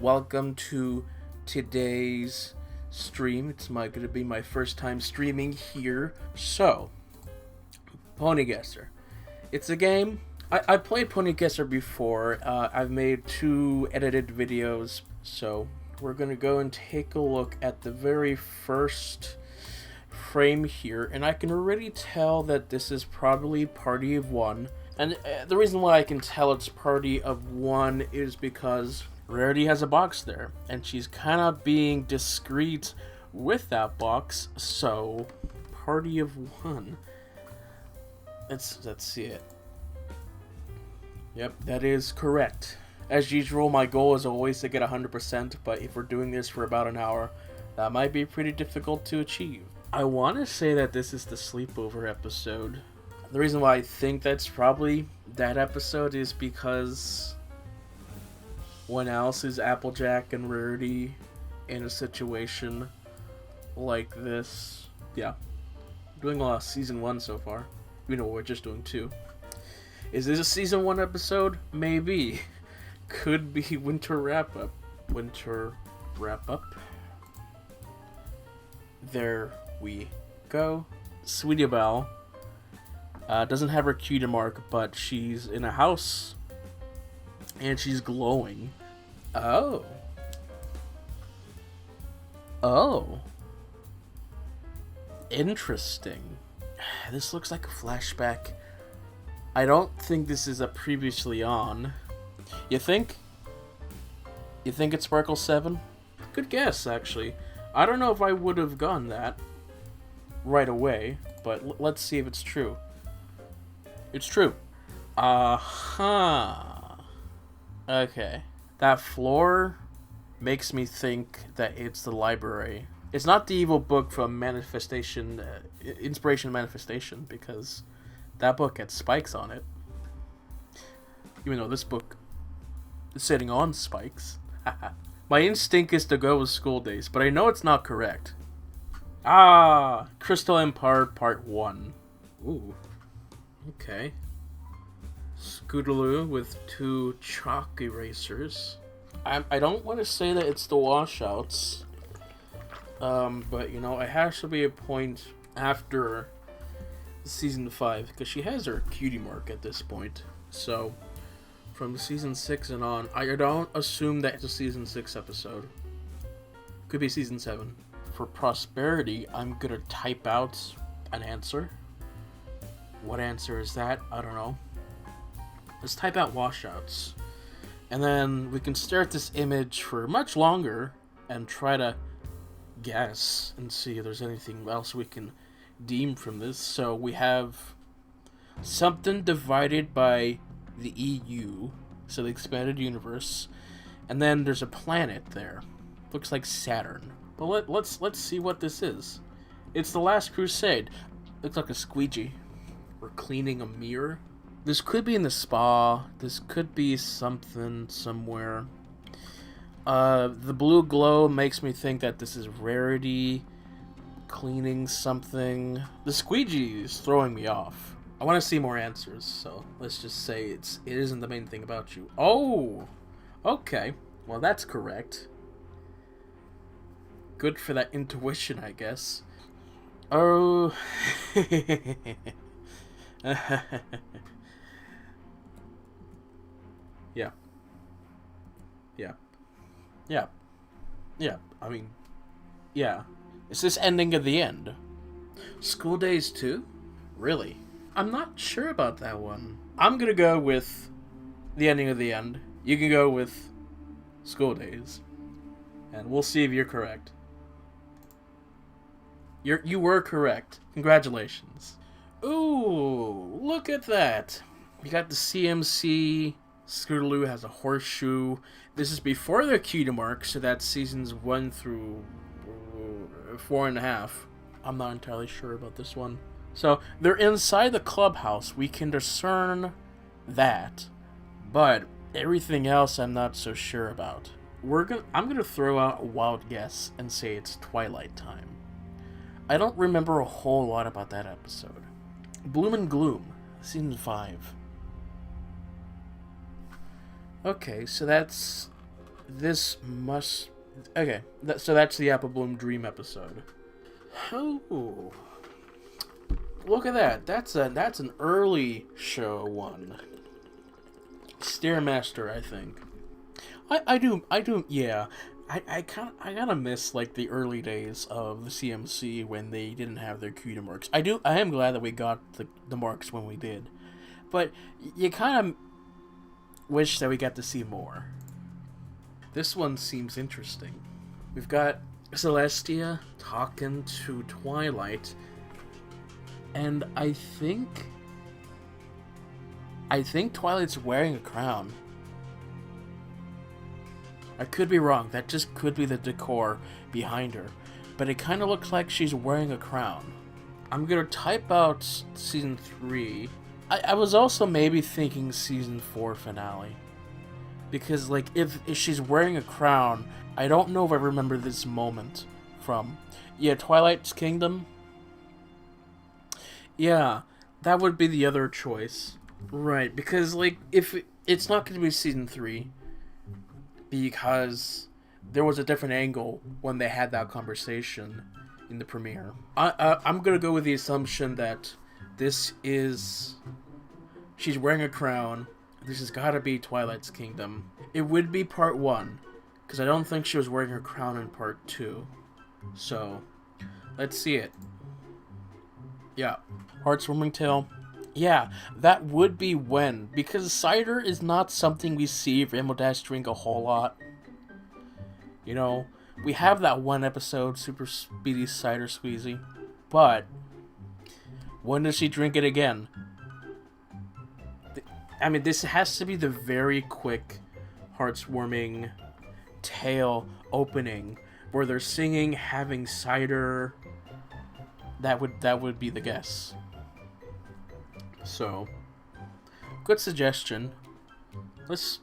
Welcome to today's stream. It's going to be my first time streaming here. So, PonyGuessr. It's a game. I played PonyGuessr before. I've made 2 edited videos. So, we're going to go and take a look at the very first frame here. And I can already tell that this is probably Party of 1. And the reason why I can tell it's Party of 1 is because Rarity has a box there, and she's kind of being discreet with that box, so Party of 1. Let's see it. Yep, that is correct. As usual, my goal is always to get 100%, but if we're doing this for about an hour, that might be pretty difficult to achieve. I want to say that this is the sleepover episode. The reason why I think that's probably that episode is because when else is Applejack and Rarity in a situation like this? Yeah. Doing a lot of season 1 so far. We're just doing 2. Is this a season 1 episode? Maybe. Could be winter wrap-up. Winter wrap-up. There we go. Sweetie Belle doesn't have her cutie mark, but she's in a house and she's glowing. Oh. Interesting. This looks like a flashback. I don't think this is a previously on. You think? You think it's Sparkle 7? Good guess, actually. I don't know if I would have gone that right away, but let's see if it's true. It's true. Okay. That floor makes me think that it's the library. It's not the evil book from Manifestation, Inspiration Manifestation, because that book had spikes on it. Even though this book is sitting on spikes. My instinct is to go with School Days, but I know it's not correct. Crystal Empire Part 1. Ooh. Okay. Scootaloo with 2 chalk erasers. I don't want to say that it's the washouts. But, it has to be a point after Season 5, because she has her cutie mark at this point. So, from Season 6 and on, I don't assume that it's a Season 6 episode. Could be Season 7. For Prosperity, I'm gonna type out an answer. What answer is that? I don't know. Let's type out washouts. And then we can stare at this image for much longer and try to guess and see if there's anything else we can deem from this. So we have something divided by the EU, so the expanded universe, and then there's a planet there. Looks like Saturn. But let's see what this is. It's the Last Crusade. Looks like a squeegee. We're cleaning a mirror. This could be in the spa. This could be something somewhere. The blue glow makes me think that this is Rarity cleaning something. The squeegee is throwing me off. I want to see more answers, so let's just say it isn't the main thing about you. Oh! Okay. Well, that's correct. Good for that intuition, I guess. Oh... Yeah. I mean, yeah. Is this ending of the end? School Days 2? Really? I'm not sure about that one. I'm gonna go with the ending of the end. You can go with School Days. And we'll see if you're correct. You were correct. Congratulations. Ooh, look at that. You got the CMC. Scootaloo has a horseshoe. This is before the cutie mark, so that's seasons 1 through 4.5. I'm not entirely sure about this one. So they're inside the clubhouse. We can discern that, but everything else I'm not so sure about. I'm gonna throw out a wild guess and say it's Twilight Time. I don't remember a whole lot about that episode. Bloom and Gloom, season 5. Okay, so that's This must... Okay, so that's the Apple Bloom Dream episode. Oh, look at that. That's an early show one. Stairmaster, I think. I do, yeah. I kind of miss like the early days of the CMC when they didn't have their cutie marks. I am glad that we got the marks when we did, but you kind of wish that we got to see more. This one seems interesting. We've got Celestia talking to Twilight, and I think Twilight's wearing a crown. I could be wrong. That just could be the decor behind her, but it kind of looks like she's wearing a crown. I'm gonna type out season 3. I was also maybe thinking season 4 finale. Because, like, if she's wearing a crown, I don't know if I remember this moment from... Yeah, Twilight's Kingdom? Yeah, that would be the other choice. Right, because, like, if it's not going to be season 3, because there was a different angle when they had that conversation in the premiere. I'm going to go with the assumption that this is... She's wearing a crown. This has got to be Twilight's Kingdom. It would be part 1, because I don't think she was wearing her crown in part 2. So, let's see it. Yeah. Heartwarming Tale. Yeah, that would be when, because cider is not something we see Rainbow Dash drink a whole lot. You know, we have that one episode, Super Speedy Cider Squeezy, but when does she drink it again? I mean, this has to be the very quick, heartwarming tale opening where they're singing, having cider. That would be the guess. So, good suggestion. Let's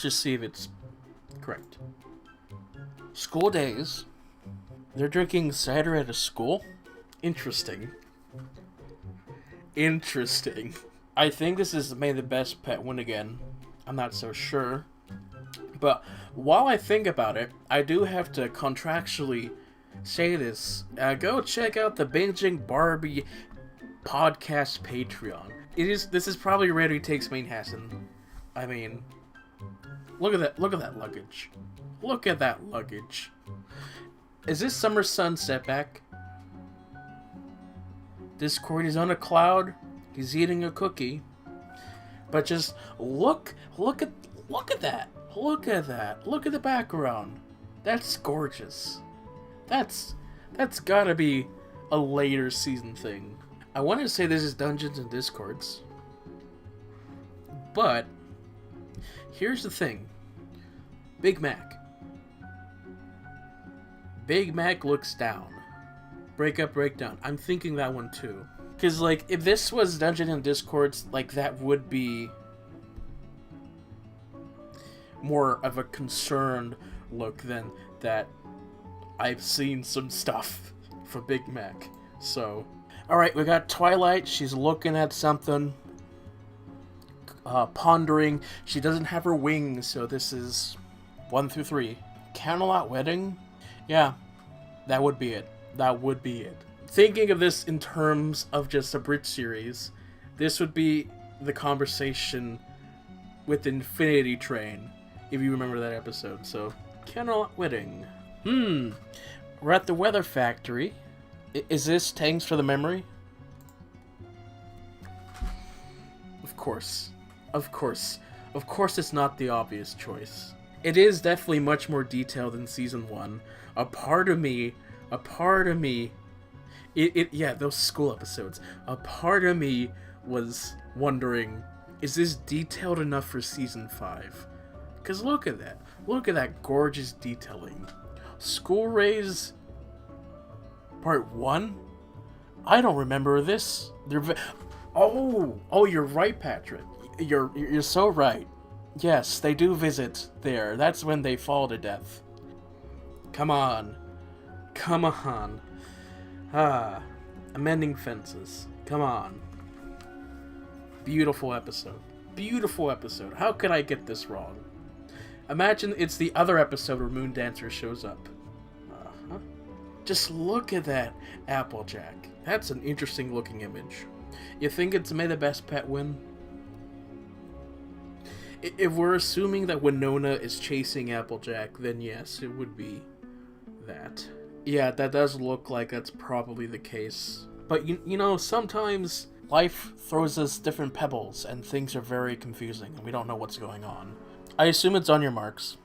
just see if it's correct. School days. They're drinking cider at a school? Interesting. Interesting. I think this is May the Best Pet win again. I'm not so sure. But while I think about it, I do have to contractually say this. Go check out the Binging Barbie podcast Patreon. This is probably Randy Takes Main Hassan. I mean, look at that luggage. Look at that luggage. Is this Summer Sun Setback? Discord is on a cloud. He's eating a cookie. But just look at that. Look at that. Look at the background. That's gorgeous. That's gotta be a later season thing. I want to say this is Dungeons and Discords. But here's the thing. Big Mac. Big Mac looks down. Breakdown. I'm thinking that one too. Because, like, if this was Dungeons and Discords, like, that would be more of a concerned look than that I've seen some stuff from Big Mac. So, alright, we got Twilight. She's looking at something, pondering. She doesn't have her wings, so this is 1 through 3. Camelot Wedding? Yeah, that would be it. That would be it. Thinking of this in terms of just a Brit series, this would be the conversation with Infinity Train, if you remember that episode. So, Camelot Wedding. We're at the Weather Factory. Is this Thanks for the Memory? Of course. Of course it's not the obvious choice. It is definitely much more detailed than Season 1. A part of me... Yeah, those school episodes. A part of me was wondering, is this detailed enough for Season 5? Because look at that. Look at that gorgeous detailing. School Rays Part 1? I don't remember this. Oh, you're right, Patrick. You're so right. Yes, they do visit there. That's when they fall to death. Come on. Amending Fences. Come on. Beautiful episode. How could I get this wrong? Imagine it's the other episode where Moon Dancer shows up. Uh-huh. Just look at that Applejack. That's an interesting looking image. You think it's May the Best Pet win? If we're assuming that Winona is chasing Applejack, then yes, it would be that. Yeah, that does look like that's probably the case. But you know, sometimes life throws us different pebbles and things are very confusing and we don't know what's going on. I assume it's on your marks.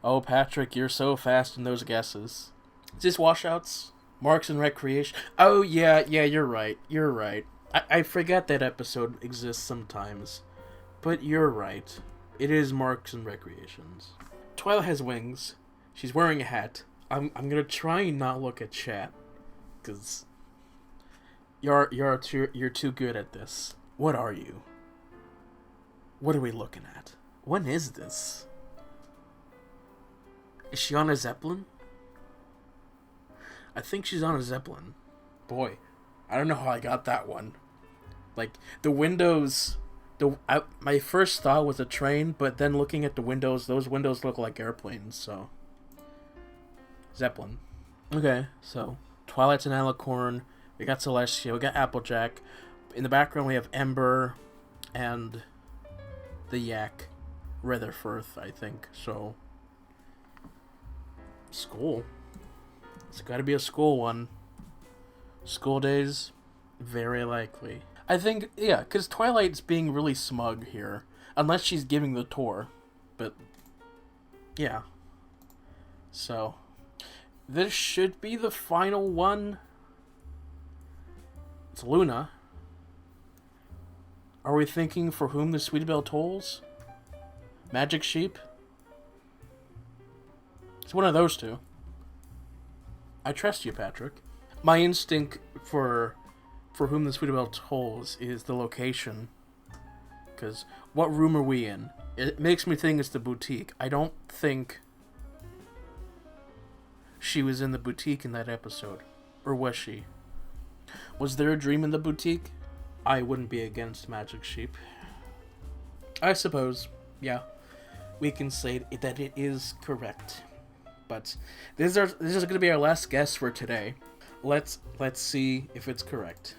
Oh, Patrick, you're so fast in those guesses. Is this washouts? Marks and Recreation? Oh, yeah, you're right. You're right. I forget that episode exists sometimes. But you're right. It is Marks and Recreations. Twilight has wings. She's wearing a hat. I'm gonna try and not look at chat. Because you're too good at this. What are you? What are we looking at? When is this? Is she on a Zeppelin? I think she's on a Zeppelin. Boy, I don't know how I got that one. Like, the windows... my first thought was a train, but then looking at the windows, those windows look like airplanes, so... Zeppelin. Okay, so... Twilight's an Alicorn. We got Celestia. We got Applejack. In the background, we have Ember and the Yak. Rutherford, I think, so... School. It's gotta be a school one. School days? Very likely. I think, yeah, because Twilight's being really smug here. Unless she's giving the tour. But, yeah. So, this should be the final one. It's Luna. Are we thinking For Whom the Sweet Bell Tolls? Magic Sheep? It's one of those two. I trust you, Patrick. My instinct for Whom the Sweet Bell Tolls is the location. Because what room are we in? It makes me think it's the boutique. I don't think she was in the boutique in that episode. Or was she? Was there a dream in the boutique? I wouldn't be against Magic Sheep. I suppose, yeah. We can say that it is correct. But this is going to be our last guess for today. Let's see if it's correct.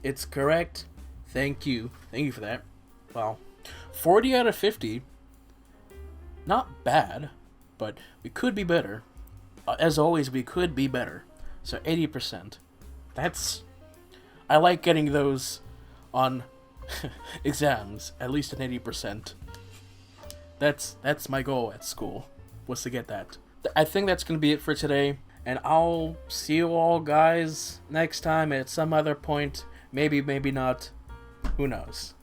It's correct. Thank you. Thank you for that. Well, 40 out of 50. Not bad, but we could be better. As always, we could be better. So 80%. That's... I like getting those on exams. At least an 80%. That's my goal at school. Was to get that. I think that's going to be it for today. And I'll see you all guys next time at some other point. Maybe, maybe not. Who knows?